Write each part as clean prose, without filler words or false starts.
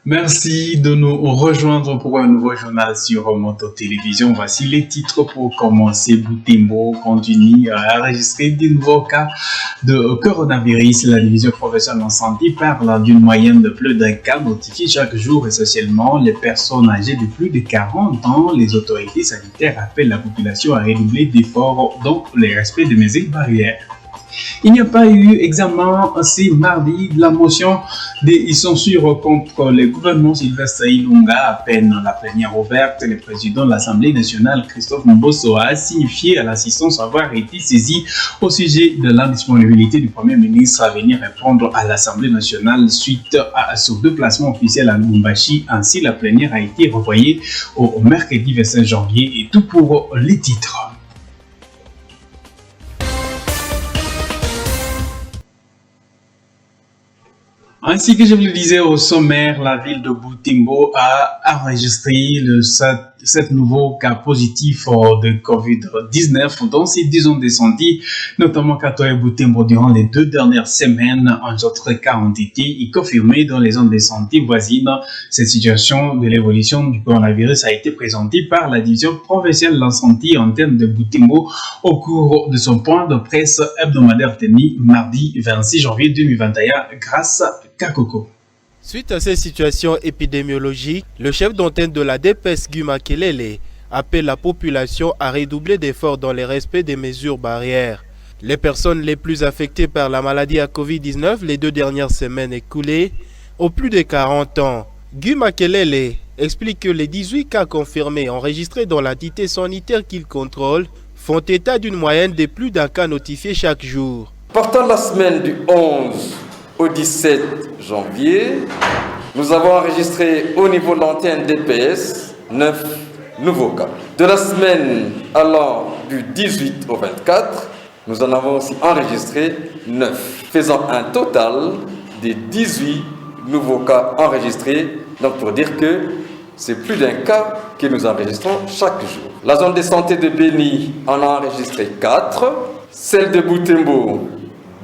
Merci de nous rejoindre pour un nouveau journal sur Moto Télévision. Voici les titres pour commencer. Butembo continue à enregistrer de nouveaux cas de coronavirus. La division provinciale en santé parle d'une moyenne de plus d'un cas notifié chaque jour, essentiellement les personnes âgées de plus de 40 ans. Les autorités sanitaires appellent la population à redoubler d'efforts dans le respect des mesures barrières. Il n'y a pas eu examen ce mardi de la motion de censure contre le gouvernement Sylvestre Ilunga. À peine la plénière ouverte, le président de l'Assemblée nationale, Christophe Mbosso, a signifié à l'assistance avoir été saisi au sujet de l'indisponibilité du Premier ministre à venir répondre à l'Assemblée nationale suite à son déplacement officiel à Lubumbashi. Ainsi, la plénière a été renvoyée au mercredi 25 janvier et tout pour les titres. Ainsi que je vous le disais au sommaire, la ville de Butembo a enregistré 7 nouveaux cas positifs de COVID-19 dans ces 10 zones de santé, notamment Katoa et Butembo durant les 2 dernières semaines. Un autre cas ont été confirmés dans les zones de santé voisines. Cette situation de l'évolution du coronavirus a été présentée par la division provinciale de la santé en termes de Butembo au cours de son point de presse hebdomadaire tenu mardi 26 janvier 2021 grâce à Kakoko. Suite à ces situations épidémiologiques, le chef d'antenne de la DPS Guy Makelele appelle la population à redoubler d'efforts dans le respect des mesures barrières. Les personnes les plus affectées par la maladie à Covid-19 les 2 dernières semaines écoulées ont plus de 40 ans. Guy Makelele explique que les 18 cas confirmés enregistrés dans l'entité sanitaire qu'il contrôle font état d'une moyenne de plus d'un cas notifié chaque jour. Partant de la semaine du 11 au 17 janvier, nous avons enregistré au niveau de l'antenne DPS 9 nouveaux cas. De la semaine allant du 18 au 24, nous en avons aussi enregistré 9, faisant un total de 18 nouveaux cas enregistrés. Donc pour dire que c'est plus d'un cas que nous enregistrons chaque jour. La zone de santé de Béni en a enregistré 4, celle de Butembo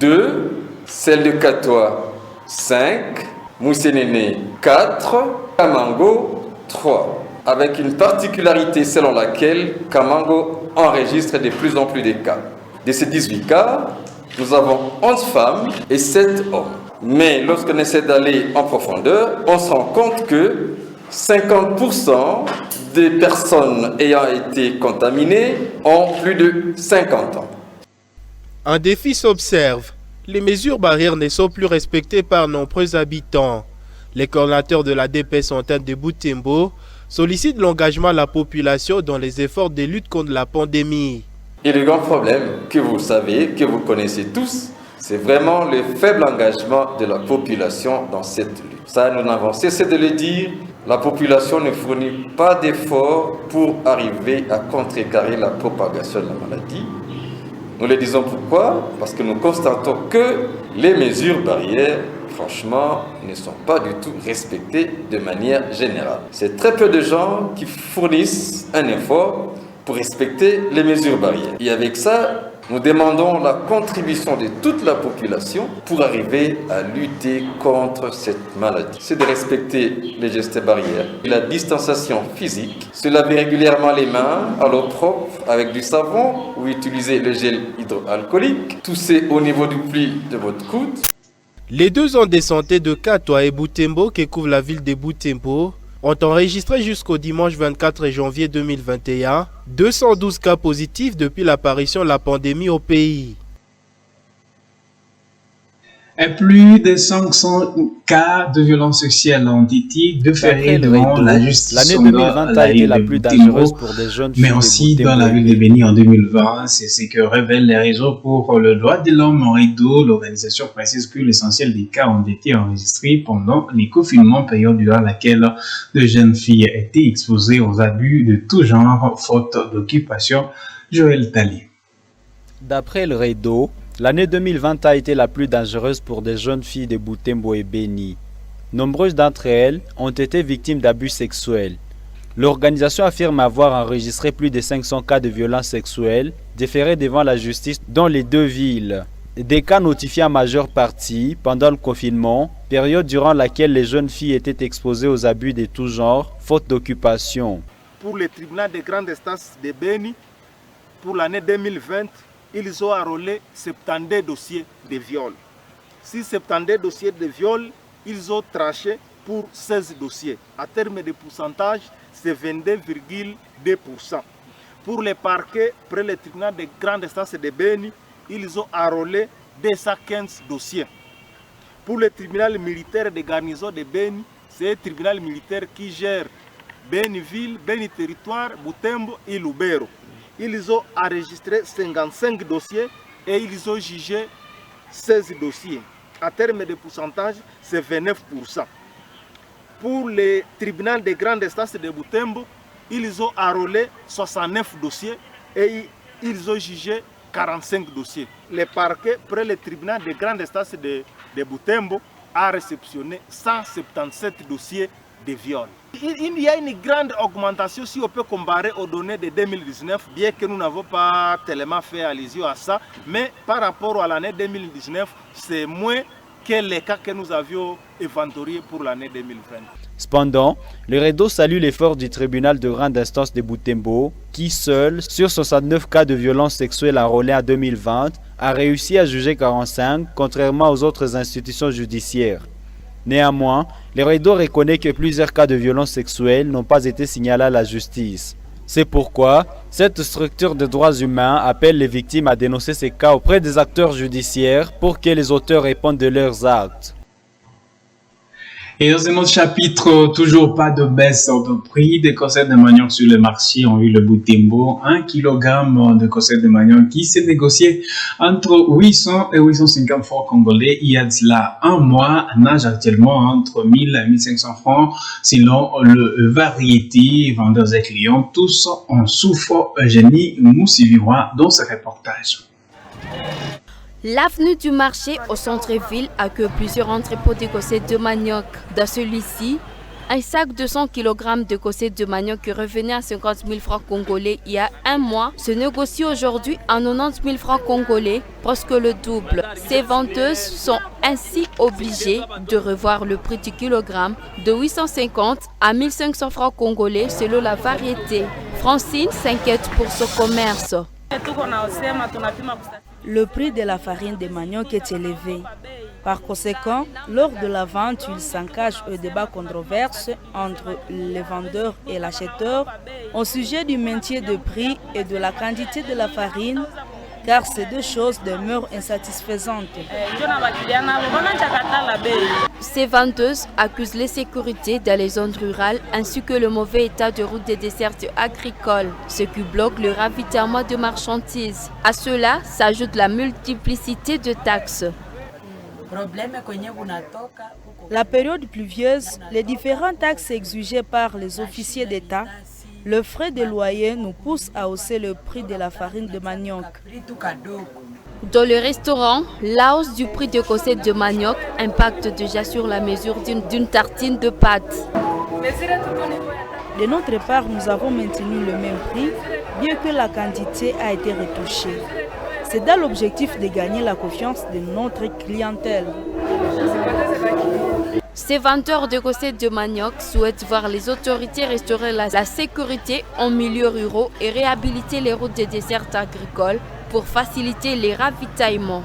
2, celle de Katoa 5, Moussénéné 4, Kamango 3. Avec une particularité selon laquelle Kamango enregistre de plus en plus de cas. De ces 18 cas, nous avons 11 femmes et 7 hommes. Mais lorsqu'on essaie d'aller en profondeur, on se rend compte que 50% des personnes ayant été contaminées ont plus de 50 ans. Un défi s'observe. Les mesures barrières ne sont plus respectées par nombreux habitants. Les coordinateurs de la DPS antenne de Butembo sollicitent l'engagement de la population dans les efforts de lutte contre la pandémie. Et le grand problème que vous savez, que vous connaissez tous, c'est vraiment le faible engagement de la population dans cette lutte. Ça, nous n'avons cessé de le dire, la population ne fournit pas d'efforts pour arriver à contrecarrer la propagation de la maladie. Nous le disons pourquoi? Parce que nous constatons que les mesures barrières, franchement, ne sont pas du tout respectées de manière générale. C'est très peu de gens qui fournissent un effort pour respecter les mesures barrières. Et avec ça, nous demandons la contribution de toute la population pour arriver à lutter contre cette maladie. C'est de respecter les gestes barrières, la distanciation physique, se laver régulièrement les mains à l'eau propre avec du savon ou utiliser le gel hydroalcoolique, tousser au niveau du pli de votre coude. Les 2 zones de santé de Katoa et Butembo qui couvrent la ville de Butembo ont enregistré jusqu'au dimanche 24 janvier 2021 212 cas positifs depuis l'apparition de la pandémie au pays. Et plus de 500 cas de violences sexuelles ont été déférés devant la justice. L'année 2020 a été la plus dangereuse pour des jeunes filles. Mais aussi dans la ville de Béni en 2020, c'est ce que révèlent les réseaux pour le droit de l'homme en Rideau. L'organisation précise que l'essentiel des cas ont été enregistrés pendant les confinements, période durant laquelle de jeunes filles étaient exposées aux abus de tout genre, faute d'occupation. Joël Tali. D'après le Rideau, l'année 2020 a été la plus dangereuse pour des jeunes filles de Butembo et Béni. Nombreuses d'entre elles ont été victimes d'abus sexuels. L'organisation affirme avoir enregistré plus de 500 cas de violences sexuelles déférés devant la justice dans les 2 villes. Des cas notifiés en majeure partie pendant le confinement, période durant laquelle les jeunes filles étaient exposées aux abus de tout genre, faute d'occupation. Pour le tribunal de grande instance de Beni, pour l'année 2020, ils ont enrôlé 72 dossiers de viol. Si 72 dossiers de viol, ils ont tranché pour 16 dossiers. À terme de pourcentage, c'est 22,2%. Pour les parquets, près le tribunal de grande instance de Beni, ils ont enrôlé 215 dossiers. Pour le tribunal militaire de garnison de Beni, c'est un tribunal militaire qui gère Beni-Ville, Beni-Territoire, Butembo et Lubero. Ils ont enregistré 55 dossiers et ils ont jugé 16 dossiers. À terme de pourcentage, c'est 29%. Pour le tribunal de grande instance de Butembo, ils ont enrôlé 69 dossiers et ils ont jugé 45 dossiers. Le parquet, près le tribunal de grande instance de Butembo, a réceptionné 177 dossiers de viol. Il y a une grande augmentation si on peut comparer aux données de 2019, bien que nous n'avons pas tellement fait allusion à ça, mais par rapport à l'année 2019, c'est moins que les cas que nous avions inventoriés pour l'année 2020. Cependant, le REDO salue l'effort du tribunal de grande instance de Butembo, qui seul, sur 69 cas de violences sexuelles enrôlés en 2020, a réussi à juger 45, contrairement aux autres institutions judiciaires. Néanmoins, le REDO reconnaît que plusieurs cas de violences sexuelles n'ont pas été signalés à la justice. C'est pourquoi cette structure de droits humains appelle les victimes à dénoncer ces cas auprès des acteurs judiciaires pour que les auteurs répondent de leurs actes. Et dans un autre chapitre, toujours pas de baisse de prix des cossets de manioc sur le marché. On a eu le Butembo, 1 kg de cossets de manioc qui s'est négocié entre 800 et 850 francs congolais. Il y a de cela un mois, nage actuellement entre 1000 et 1500 francs selon le variété, vendeurs et clients. Tous en souffrent. Eugénie Moussivirois dans ce reportage. L'avenue du marché au centre-ville accueille plusieurs entrepôts de cossets de manioc. Dans celui-ci, un sac de 100 kg de cossets de manioc qui revenait à 50 000 francs congolais il y a un mois se négocie aujourd'hui à 90 000 francs congolais, presque le double. Ces vendeuses sont ainsi obligées de revoir le prix du kilogramme de 850 à 1500 francs congolais selon la variété. Francine s'inquiète pour ce commerce. Le prix de la farine de manioc est élevé. Par conséquent, lors de la vente, il s'engage un débat controversé entre les vendeurs et l'acheteur au sujet du maintien de prix et de la quantité de la farine, car ces deux choses demeurent insatisfaisantes. Ces vendeuses accusent l'insécurité dans les zones rurales ainsi que le mauvais état de route des dessertes agricoles, ce qui bloque le ravitaillement de marchandises. À cela s'ajoute la multiplicité de taxes. La période pluvieuse, les différentes taxes exigées par les officiers d'État, le frais de loyer nous pousse à hausser le prix de la farine de manioc. Dans le restaurant, la hausse du prix de cossets de manioc impacte déjà sur la mesure d'une tartine de pâte. De notre part, nous avons maintenu le même prix, bien que la quantité a été retouchée. C'est dans l'objectif de gagner la confiance de notre clientèle. Ces vendeurs de cossets de manioc souhaitent voir les autorités restaurer la sécurité en milieu rural et réhabiliter les routes des dessertes agricoles pour faciliter les ravitaillements.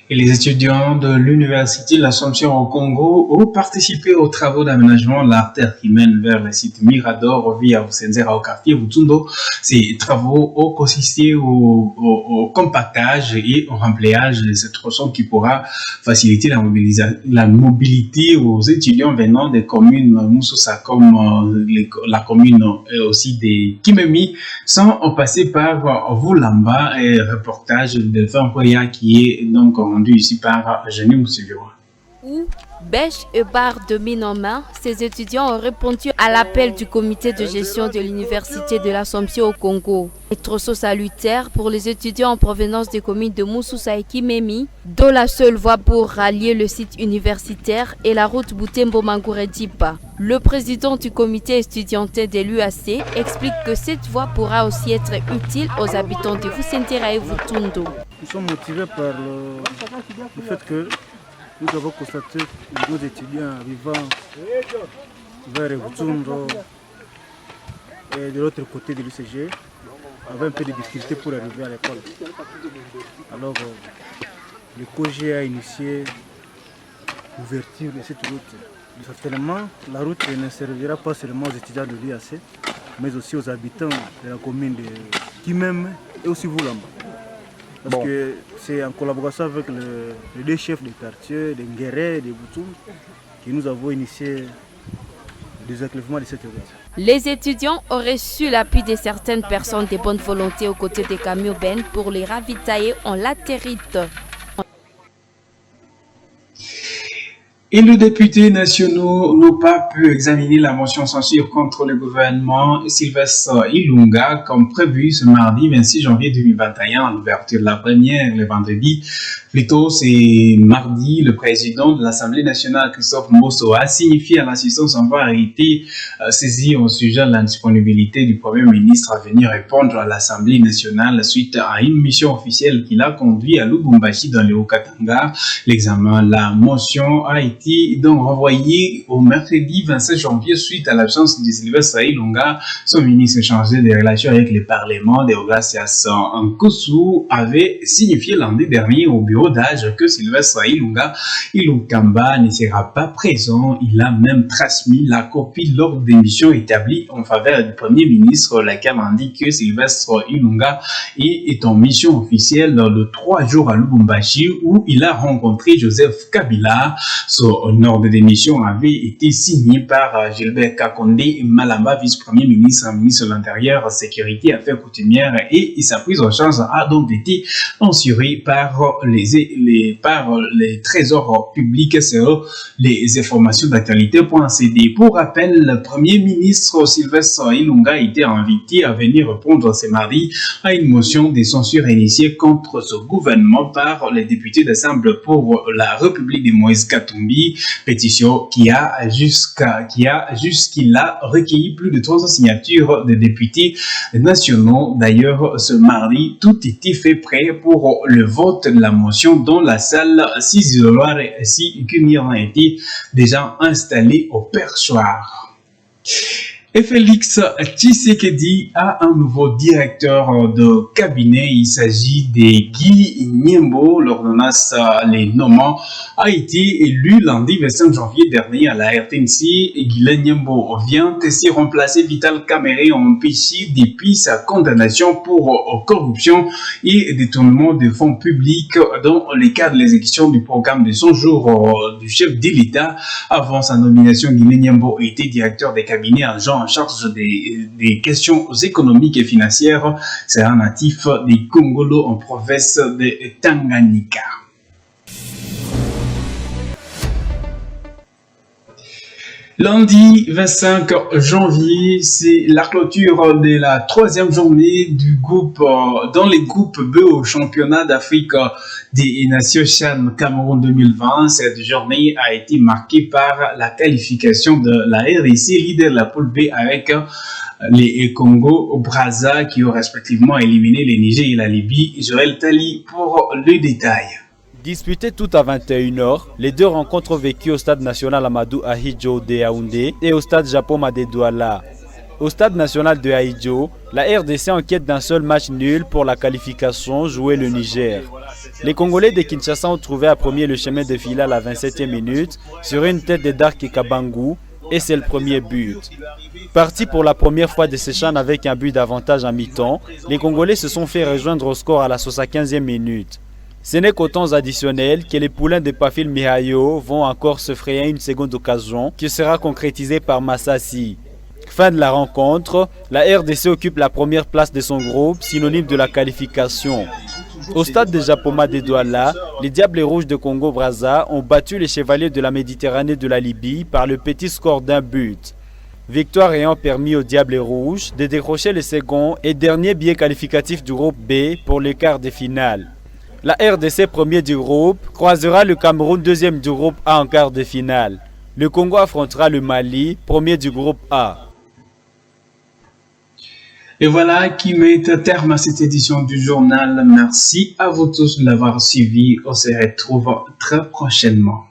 Et les étudiants de l'Université de l'Assomption au Congo ont participé aux travaux d'aménagement de l'artère qui mène vers le site Mirador via Senzera au quartier Butundo. Ces travaux ont consisté au compactage et au remplayage de cette tronçon qui pourra faciliter la mobilité aux étudiants venant des communes Moussoussa comme la commune aussi des Kimemi sans passer par Voulamba. Et reportage de Fampoya qui est donc rendu ici par Eugénie Moussivirois. Où Bêche et barre de mine en main, ces étudiants ont répondu à l'appel du comité de gestion de l'Université de l'Assomption au Congo. Un trousseau salutaire pour les étudiants en provenance des communes de Moussousa et Kimemi, dont la seule voie pour rallier le site universitaire est la route Butembo-Mangouré-Dipa. Le président du comité estudiantin de l'UAC explique que cette voie pourra aussi être utile aux habitants de Vusentera et Vutundo. Nous sommes motivés par le fait que nous avons constaté que nos étudiants vivant vers Vutundo et de l'autre côté de l'UCG avaient un peu de difficultés pour arriver à l'école. Alors, le COGE a initié l'ouverture de cette route. Certainement, la route ne servira pas seulement aux étudiants de l'UAC, mais aussi aux habitants de la commune de Kimem et aussi Voulamba. Parce que c'est en collaboration avec les deux chefs de quartier, de Nguéré et de Boutou, que nous avons initié le désenclavement de cette route. Les étudiants ont reçu l'appui de certaines personnes de bonne volonté aux côtés des camions Ben pour les ravitailler en latérite. Et les députés nationaux n'ont pas pu examiner la motion censure contre le gouvernement Sylvestre Ilunga comme prévu ce mardi 26 janvier 2021 à l'ouverture de la première le vendredi. Plutôt, c'est mardi, le président de l'Assemblée nationale, Christophe Mbosso, a signifié à l'assistance avoir été saisi au sujet de la disponibilité du Premier ministre à venir répondre à l'Assemblée nationale suite à une mission officielle qu'il a conduite à Lubumbashi dans le Haut-Katanga. L'examen, la motion a été donc renvoyée au mercredi 27 janvier suite à l'absence de Sylvestre Ilunga. Son ministre chargé des relations avec le Parlement, Deogracias Nkosu, avait signifié lundi dernier au bureau d'âge que Sylvestre Ilukamba ne sera pas présent. Il a même transmis la copie de l'ordre d'émission établie en faveur du Premier ministre, laquelle indique que Sylvestre Ilunga est en mission officielle de 3 jours à Lubumbashi où il a rencontré Joseph Kabila. Son ordre d'émission avait été signé par Gilbert Kakonde Malamba, vice-premier ministre, ministre de l'Intérieur, Sécurité, Affaires coutumières, et sa prise en charge a donc été assurée par les trésors publics sur les informations d'actualité.cd. Pour rappel, le Premier ministre Sylvestre Ilunga a été invité à venir répondre ce mardi à une motion de censure initiée contre ce gouvernement par les députés d'Assemblée pour la République de Moïse Katumbi, pétition qui a jusqu'à recueilli plus de 300 signatures de députés nationaux. D'ailleurs, ce mardi, tout était fait prêt pour le vote de la motion dans la salle 6 isoloirs ainsi qu'une a été déjà installée au perchoir. Et Félix Tshisekedi a un nouveau directeur de cabinet. Il s'agit de Guy Nyembo. L'ordonnance les nommant a été élu lundi 25 janvier dernier à la RTNC. Guy Nyembo vient ainsi remplacer Vital Kamerhe empêché depuis sa condamnation pour corruption et détournement de fonds publics dans le cadre de l'exécution du programme de 100 jours du chef de l'État. Avant sa nomination, Guy Nyembo était directeur des cabinets en charge des questions économiques et financières. C'est un natif des Congolo en province de Tanganyika. Lundi 25 janvier, c'est la clôture de la 3e journée du groupe dans les groupes B au championnat d'Afrique des Nations CHAN Cameroun 2020. Cette journée a été marquée par la qualification de la RDC, leader de la poule B avec les Congo Brazza qui ont respectivement éliminé les Niger et la Libye. Joël Tali pour le détail. Disputées toutes à 21h, les deux rencontres vécues au stade national Amadou Ahidjo de Yaoundé et au stade Japoma de Douala. Au stade national de Ahidjo, la RDC enquête d'un seul match nul pour la qualification joué le Niger. Les Congolais de Kinshasa ont trouvé à premier le chemin de file à la 27e minute sur une tête de Dark Kabangu et c'est le premier but. Partis pour la première fois de ces CHAN avec un but d'avantage en mi-temps, les Congolais se sont fait rejoindre au score à la 75e minute. Ce n'est qu'au temps additionnel que les poulains de Pafil Mihayo vont encore se frayer une seconde occasion qui sera concrétisée par Massassi. Fin de la rencontre, la RDC occupe la première place de son groupe, synonyme de la qualification. Au stade de Japoma de Douala, les Diables Rouges de Congo-Brazza ont battu les Chevaliers de la Méditerranée de la Libye par le petit score d'un but. Victoire ayant permis aux Diables Rouges de décrocher le second et dernier billet qualificatif du groupe B pour les quarts de finale. La RDC, premier du groupe, croisera le Cameroun, deuxième du groupe A en quart de finale. Le Congo affrontera le Mali, premier du groupe A. Et voilà qui met terme à cette édition du journal. Merci à vous tous de l'avoir suivi. On se retrouve très prochainement.